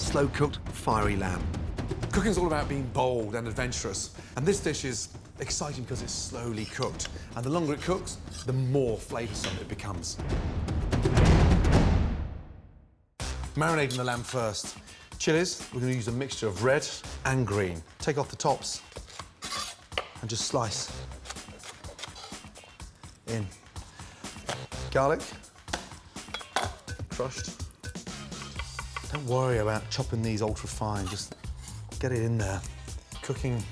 slow-cooked, fiery lamb. Cooking's all about being bold and adventurous, and this dish is exciting because it's slowly cooked, and the longer it cooks, the more flavoursome it becomes. Marinating the lamb first. Chilies, we're going to use a mixture of red and green. Take off the tops and just slice in. Garlic, crushed. Don't worry about chopping these ultra fine, just get it in there. Cooking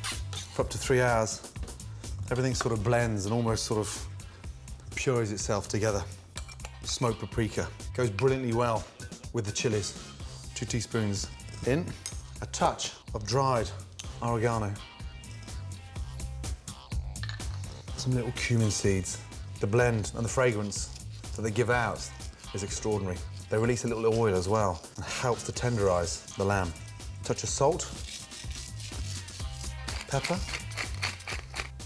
for up to 3 hours, everything sort of blends and almost sort of purees itself together. Smoked paprika goes brilliantly well with the chilies. 2 teaspoons in. A touch of dried oregano. Some little cumin seeds. The blend and the fragrance that they give out is extraordinary. They release a little oil as well and helps to tenderize the lamb. Touch of salt, pepper,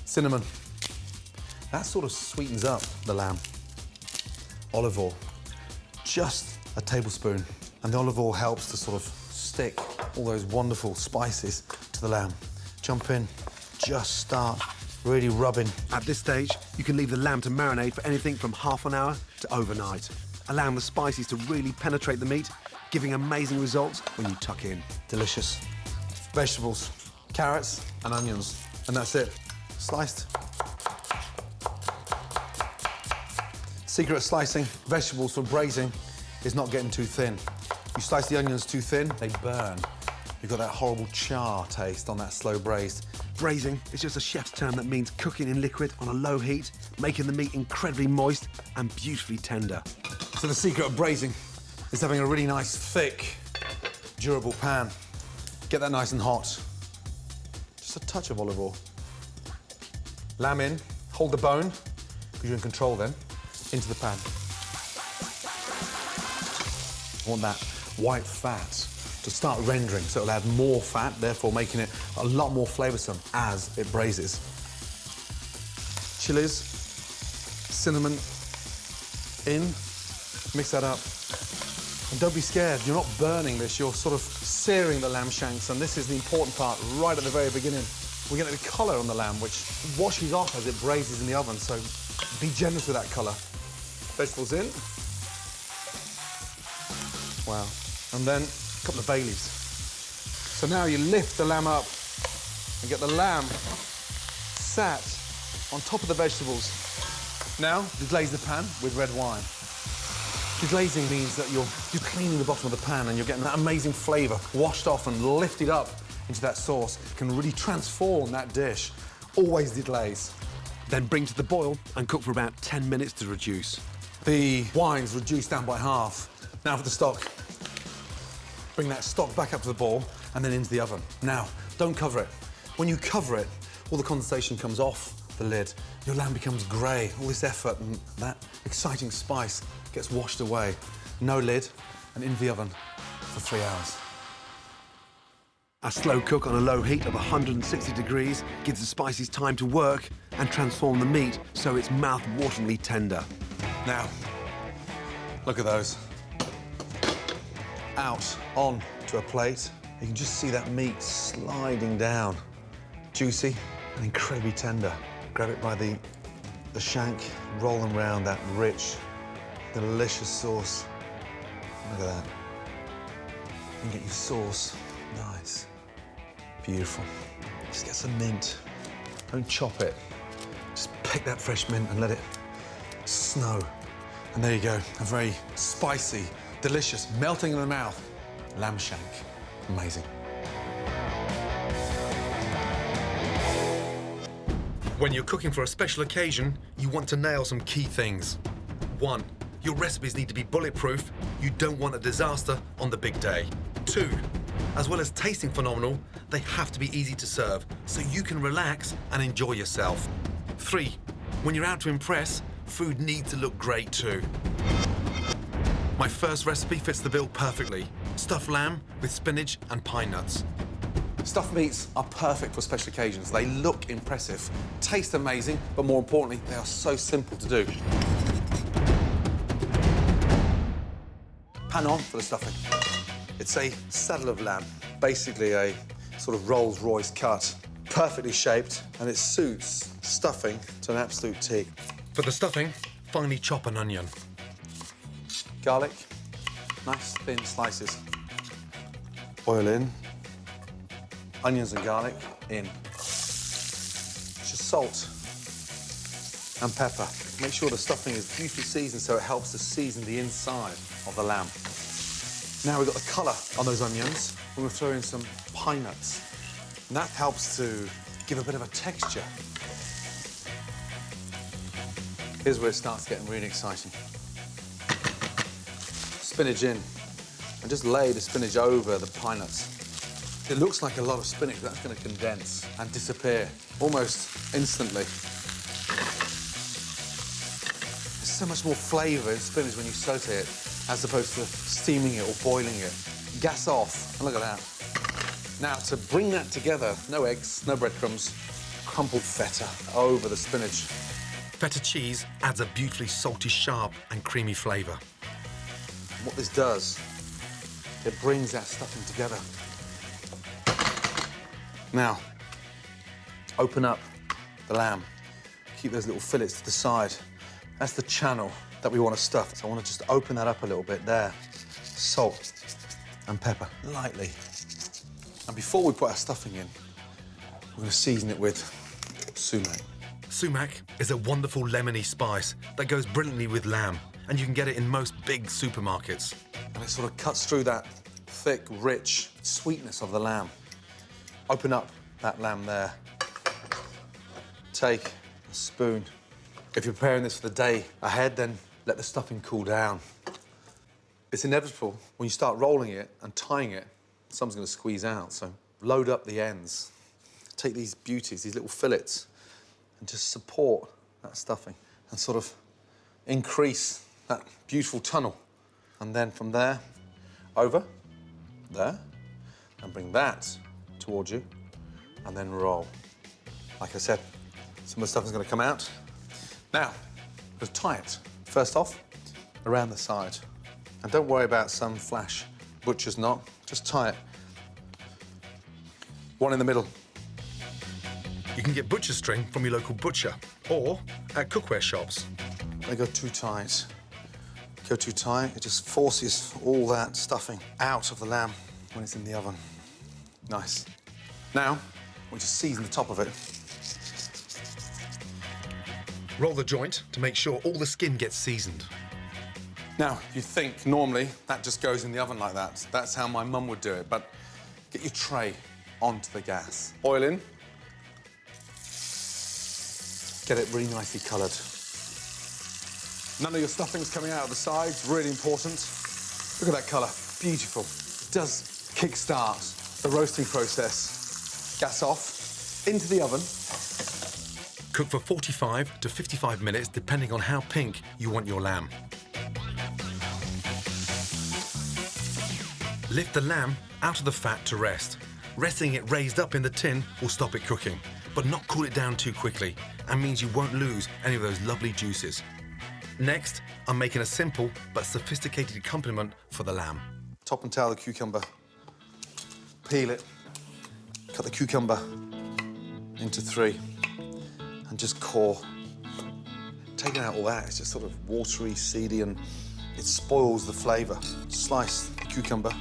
cinnamon. That sort of sweetens up the lamb. Olive oil, just a tablespoon. And the olive oil helps to sort of stick all those wonderful spices to the lamb. Jump in, just start really rubbing. At this stage, you can leave the lamb to marinate for anything from half an hour to overnight, allowing the spices to really penetrate the meat, giving amazing results when you tuck in. Delicious. Vegetables, carrots and onions, and that's it. Sliced. Secret of slicing vegetables for braising is not getting too thin. You slice the onions too thin, they burn. You've got that horrible char taste on that slow braised. Braising is just a chef's term that means cooking in liquid on a low heat, making the meat incredibly moist and beautifully tender. So the secret of braising is having a really nice, thick, durable pan. Get that nice and hot. Just a touch of olive oil. Lamb in, hold the bone, because you're in control then, into the pan. I want that white fat to start rendering, so it'll add more fat, therefore making it a lot more flavoursome as it braises. Chilies, cinnamon in, mix that up. And don't be scared, you're not burning this, you're sort of searing the lamb shanks, and this is the important part right at the very beginning. We're getting the colour on the lamb, which washes off as it braises in the oven, so be generous with that colour. Vegetables in. Wow. And then a couple of bay leaves. So now you lift the lamb up and get the lamb sat on top of the vegetables. Now, deglaze the pan with red wine. Deglazing means that you're cleaning the bottom of the pan and you're getting that amazing flavour washed off and lifted up into that sauce. It can really transform that dish. Always deglaze. Then bring to the boil and cook for about 10 minutes to reduce. The wine's reduced down by half. Now for the stock. Bring that stock back up to the boil and then into the oven. Now, don't cover it. When you cover it, all the condensation comes off the lid. Your lamb becomes grey. All this effort and that exciting spice gets washed away. No lid and into the oven for 3 hours. A slow cook on a low heat of 160 degrees gives the spices time to work and transform the meat so it's mouth-wateringly tender. Now, look at those. Out, on to a plate. You can just see that meat sliding down. Juicy and incredibly tender. Grab it by the shank, roll them around that rich, delicious sauce. Look at that. You can get your sauce. Nice. Beautiful. Just get some mint. Don't chop it. Just pick that fresh mint and let it snow. And there you go, a very spicy, delicious, melting in the mouth lamb shank. Amazing. When you're cooking for a special occasion, you want to nail some key things. 1, your recipes need to be bulletproof. You don't want a disaster on the big day. 2, as well as tasting phenomenal, they have to be easy to serve so you can relax and enjoy yourself. 3, when you're out to impress, food needs to look great too. My first recipe fits the bill perfectly. Stuffed lamb with spinach and pine nuts. Stuffed meats are perfect for special occasions. They look impressive, taste amazing, but more importantly, they are so simple to do. Pan on for the stuffing. It's a saddle of lamb, basically a sort of Rolls-Royce cut, perfectly shaped, and it suits stuffing to an absolute T. For the stuffing, finely chop an onion. Garlic, nice thin slices. Oil in. Onions and garlic in. Just salt and pepper. Make sure the stuffing is beautifully seasoned so it helps to season the inside of the lamb. Now we've got the colour on those onions. We're going to throw in some pine nuts. And that helps to give a bit of a texture. Here's where it starts getting really exciting. Spinach in. And just lay the spinach over the pine nuts. It looks like a lot of spinach, but that's going to condense and disappear almost instantly. There's so much more flavour in spinach when you saute it, as opposed to steaming it or boiling it. Gas off, and look at that. Now, to bring that together, no eggs, no breadcrumbs, crumpled feta over the spinach. Feta cheese adds a beautifully salty, sharp and creamy flavour. What this does, it brings that stuffing together. Now, open up the lamb. Keep those little fillets to the side. That's the channel that we want to stuff. So I want to just open that up a little bit there. Salt and pepper, lightly. And before we put our stuffing in, we're going to season it with sumac. Sumac is a wonderful lemony spice that goes brilliantly with lamb, and you can get it in most big supermarkets. And it sort of cuts through that thick, rich sweetness of the lamb. Open up that lamb there. Take a spoon. If you're preparing this for the day ahead, then let the stuffing cool down. It's inevitable when you start rolling it and tying it, some's going to squeeze out, so load up the ends. Take these beauties, these little fillets, and just support that stuffing and sort of increase that beautiful tunnel. And then from there, over, there, and bring that towards you, and then roll. Like I said, some of the stuffing's going to come out. Now, let's tie it. First off, around the side. And don't worry about some flash butcher's knot, just tie it. One in the middle. You can get butcher string from your local butcher or at cookware shops. They go too tight. Go too tight, it just forces all that stuffing out of the lamb when it's in the oven. Nice. Now, we'll just season the top of it. Roll the joint to make sure all the skin gets seasoned. Now, you think normally that just goes in the oven like that. That's how my mum would do it, but get your tray onto the gas. Oil in. Get it really nicely coloured. None of your stuffing's coming out of the sides, really important. Look at that colour, beautiful. It does kick-start the roasting process. Gas off, into the oven. Cook for 45 to 55 minutes, depending on how pink you want your lamb. Lift the lamb out of the fat to rest. Resting it raised up in the tin will stop it cooking, but not cool it down too quickly, and means you won't lose any of those lovely juices. Next, I'm making a simple but sophisticated accompaniment for the lamb. Top and tail the cucumber. Peel it. Cut the cucumber into 3. And just core. Taking out all that, it's just sort of watery, seedy, and it spoils the flavour. Slice the cucumber.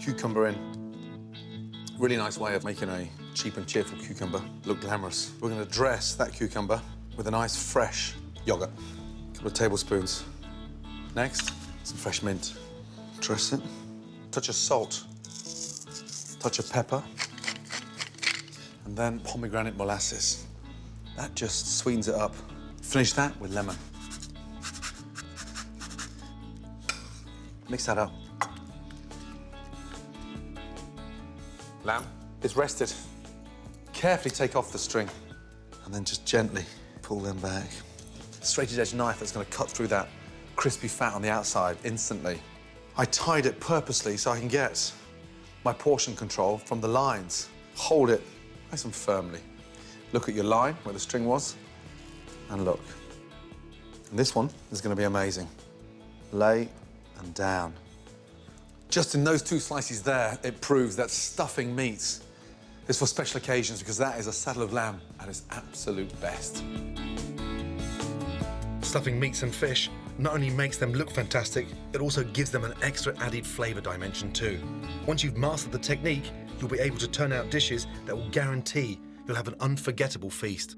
Cucumber in. Really nice way of making a cheap and cheerful cucumber look glamorous. We're going to dress that cucumber with a nice fresh yoghurt. A couple of tablespoons. Next, some fresh mint. Dress it. Touch of salt. Touch of pepper. And then pomegranate molasses. That just sweetens it up. Finish that with lemon. Mix that up. Lamb is rested. Carefully take off the string and then just gently pull them back. Straight edge knife that's going to cut through that crispy fat on the outside instantly. I tied it purposely so I can get my portion control from the lines. Hold it nice and firmly. Look at your line where the string was and look. And this one is going to be amazing. Lay and down. Just in those 2 slices there, it proves that stuffing meats is for special occasions, because that is a saddle of lamb at its absolute best. Stuffing meats and fish not only makes them look fantastic, it also gives them an extra added flavour dimension too. Once you've mastered the technique, you'll be able to turn out dishes that will guarantee you'll have an unforgettable feast.